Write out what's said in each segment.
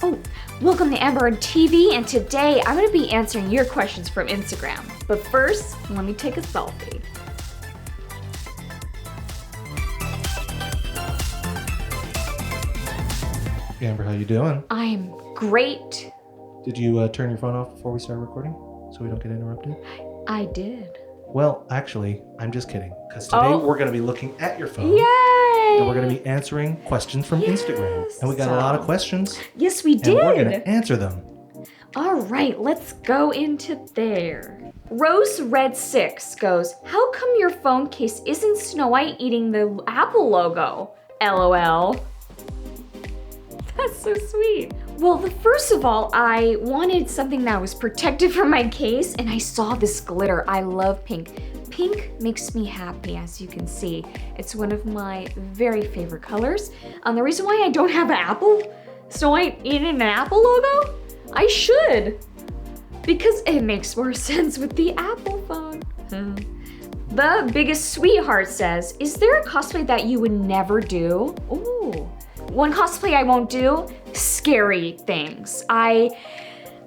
Oh, welcome to AATV, and today I'm going to be answering your questions from Instagram. But first, let me take a selfie. Amber, how you doing? I'm great. Did you turn your phone off before we start recording so we don't get interrupted? I did. Well, actually, I'm just kidding. Because today we're going to be looking at your phone. Yay! And we're going to be answering questions from Instagram. And we got a lot of questions. Yes, we did. And we're going to answer them. All right, let's go into there. Rose Red 6 goes, how come your phone case isn't Snow White eating the Apple logo? LOL. That's so sweet. Well, first of all, I wanted something that was protected from my case, and I saw this glitter. I love pink. Pink makes me happy, as you can see. It's one of my very favorite colors. The reason why I don't have an Apple, Snow White eating an Apple logo, I should, because it makes more sense with the Apple phone. The Biggest Sweetheart says, is there a cosplay that you would never do? Ooh. One cosplay I won't do, scary things.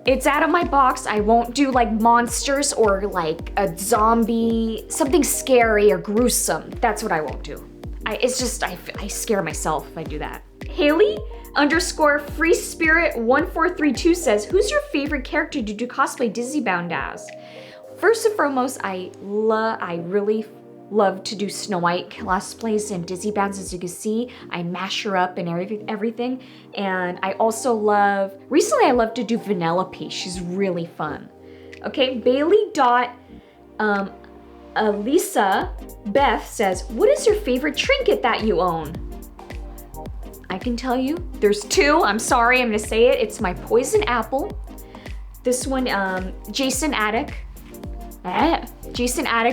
It's out of my box. I won't do like monsters or like a zombie, something scary or gruesome. That's what I won't do. I scare myself if I do that. Haley_FreeSpirit1432 says, who's your favorite character to do cosplay Disney bound as? First and foremost, I really love to do Snow White cosplays and Disney bounds, as you can see. I mash her up and everything. And I also recently I love to do Vanellope. She's really fun. Okay, Bailey.Elisa Beth says, what is your favorite trinket that you own? I can tell you, there's two. I'm sorry, I'm gonna say it. It's my poison apple. This one, Jason Attic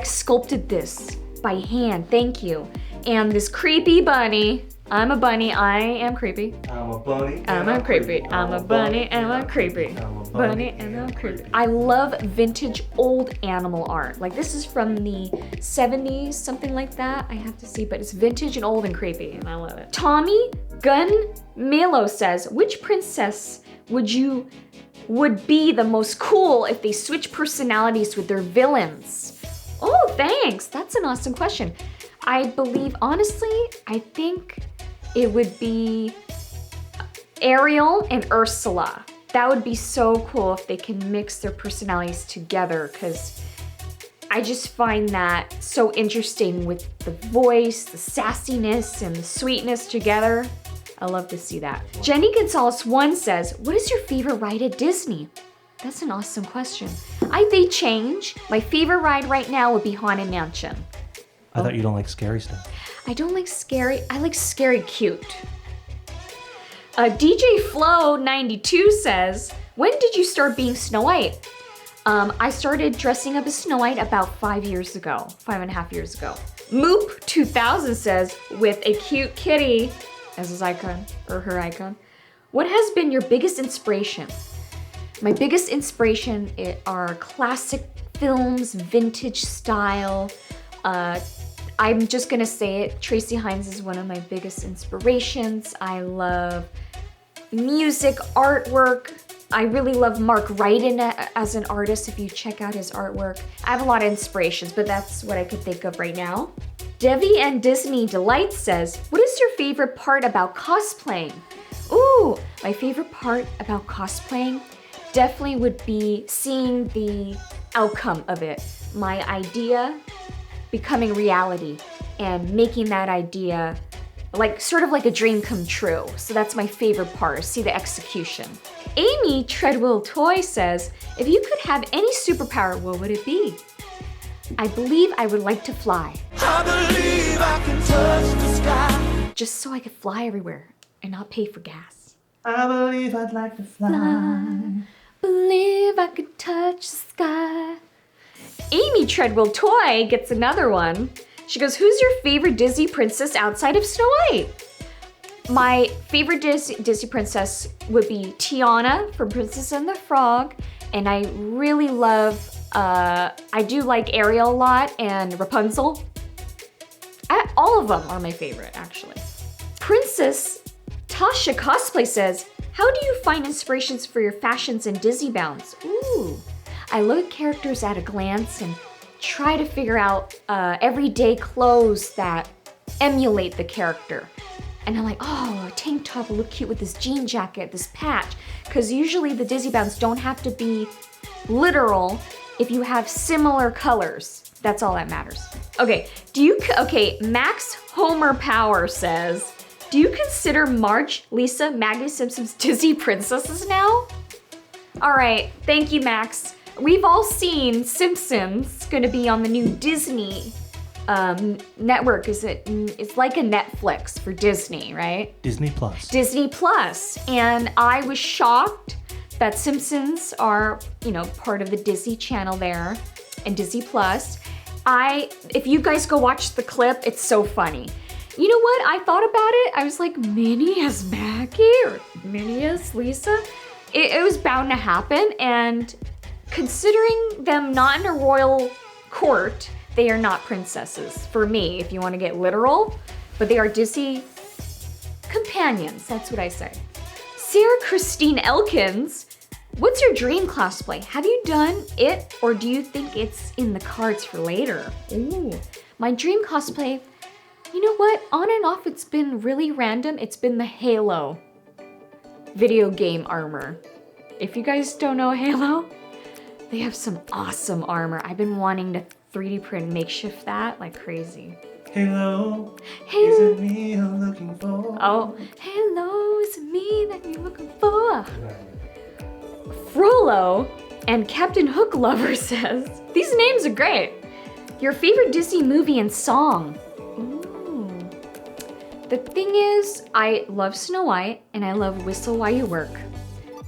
sculpted this by hand, thank you. And this creepy bunny, I'm a bunny, I am creepy. I'm a bunny, I'm a creepy. I'm a bunny, and I'm creepy. Bunny, and I'm creepy. I love vintage old animal art. Like this is from the 70s, something like that. I have to see, but it's vintage and old and creepy, and I love it. Tommy Gun Melo says, which princess would be the most cool if they switch personalities with their villains? Oh, thanks. That's an awesome question. I think it would be Ariel and Ursula. That would be so cool if they can mix their personalities together, because I just find that so interesting with the voice, the sassiness, and the sweetness together. I love to see that. Jenny Gonzalez 1 says, what is your favorite ride at Disney? That's an awesome question. They change. My favorite ride right now would be Haunted Mansion. I thought you don't like scary stuff. I don't like scary. I like scary cute. DJ Flow 92 says, when did you start being Snow White? I started dressing up as Snow White about 5.5 years ago. Moop 2000 says, with a cute kitty as his icon, or her icon, what has been your biggest inspiration? My biggest inspiration are classic films, vintage style. I'm just gonna say it, Tracy Hines is one of my biggest inspirations. I love music, artwork. I really love Mark Ryden as an artist, if you check out his artwork. I have a lot of inspirations, but that's what I could think of right now. Devi and Disney Delight says, what is your favorite part about cosplaying? Ooh, my favorite part about cosplaying definitely would be seeing the outcome of it. My idea becoming reality and making that idea sort of like a dream come true. So that's my favorite part, see the execution. Amy Treadwell Toy says, if you could have any superpower, what would it be? I believe I would like to fly. I believe I can touch the sky. Just so I could fly everywhere and not pay for gas. I believe I'd like to fly. Believe I could touch the sky. Amy Treadwell Toy gets another one. She goes, who's your favorite Disney princess outside of Snow White? My favorite Disney princess would be Tiana from Princess and the Frog. And I really love, I do like Ariel a lot and Rapunzel. All of them are my favorite, actually. Princess Tasha Cosplay says, How do you find inspirations for your fashions and Disney bounds? Ooh, I look at characters at a glance and try to figure out everyday clothes that emulate the character. And I'm like, oh, a tank top will look cute with this jean jacket, this patch. Because usually the Disney bounds don't have to be literal if you have similar colors. That's all that matters. Okay, Max Homer Power says, do you consider Marge, Lisa, Maggie Simpson's Disney princesses now? All right, thank you, Max. We've all seen Simpsons gonna be on the new Disney network. It's like a Netflix for Disney, right? Disney Plus. Disney Plus. And I was shocked that Simpsons are, part of the Disney Channel there and Disney Plus. If you guys go watch the clip, it's so funny. You know what? I thought about it. I was like, Minnie as Maggie or Minnie as Lisa? It was bound to happen. And considering them not in a royal court, they are not princesses for me, if you want to get literal, but they are Disney companions. That's what I say. Sarah Christine Elkins, what's your dream cosplay? Have you done it, or do you think it's in the cards for later? Ooh, my dream cosplay, you know what? On and off, it's been really random. It's been the Halo video game armor. If you guys don't know Halo, they have some awesome armor. I've been wanting to 3D print makeshift that like crazy. Hello. Hello. Is it me you're looking for? Oh, hello, is it me that you're looking for? Frollo and Captain Hook Lover says, these names are great. Your favorite Disney movie and song? Ooh. The thing is, I love Snow White and I love Whistle While You Work.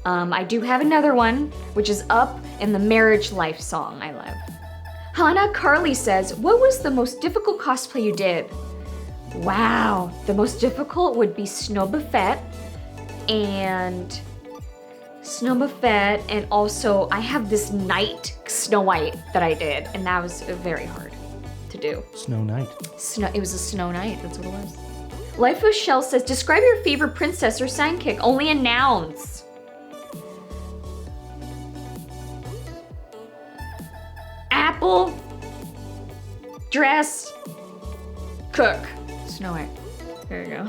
I do have another one, which is Up and the Marriage Life song I love. Hannah Carly says, what was the most difficult cosplay you did? Wow, the most difficult would be Snow Buffet and also I have this night Snow White that I did, and that was very hard to do. Snow Night. It was a snow night, that's what it was. Life of Shell says, describe your favorite princess or sidekick, only in nouns. Apple, dress, cook. Snow White. There you go.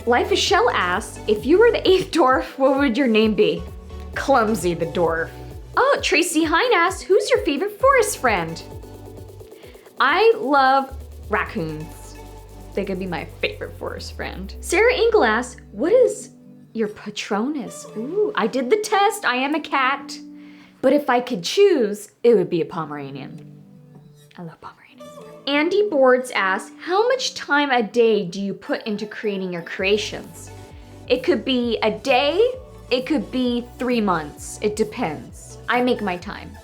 Life is Shell asks, if you were the 8th dwarf, what would your name be? Clumsy the dwarf. Oh, Tracy Hine asks, who's your favorite forest friend? I love raccoons. They could be my favorite forest friend. Sarah Engel asks, what is your Patronus? Ooh, I did the test. I am a cat. But if I could choose, it would be a Pomeranian. I love Pomeranians. Andy Boards asks, how much time a day do you put into creating your creations? It could be a day, it could be 3 months. It depends. I make my time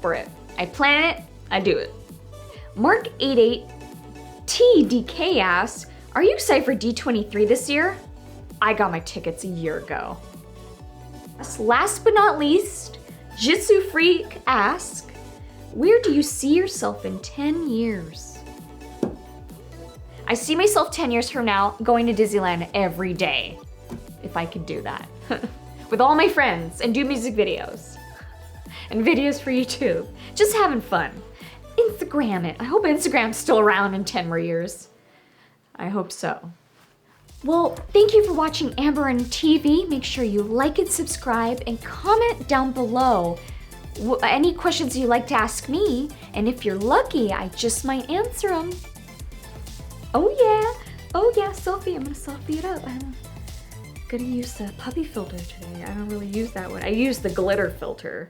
for it. I plan it, I do it. Mark88TDK asks, are you excited for D23 this year? I got my tickets a year ago. Last but not least, Jitsu Freak asks, where do you see yourself in 10 years? I see myself 10 years from now going to Disneyland every day, if I could do that. With all my friends and do music videos. And videos for YouTube. Just having fun. Instagram it. I hope Instagram's still around in 10 more years. I hope so. Well, thank you for watching Amber and TV. Make sure you like and subscribe and comment down below any questions you'd like to ask me. And if you're lucky, I just might answer them. Oh yeah, selfie. I'm gonna selfie it up. I'm gonna use the puppy filter today. I don't really use that one. I use the glitter filter.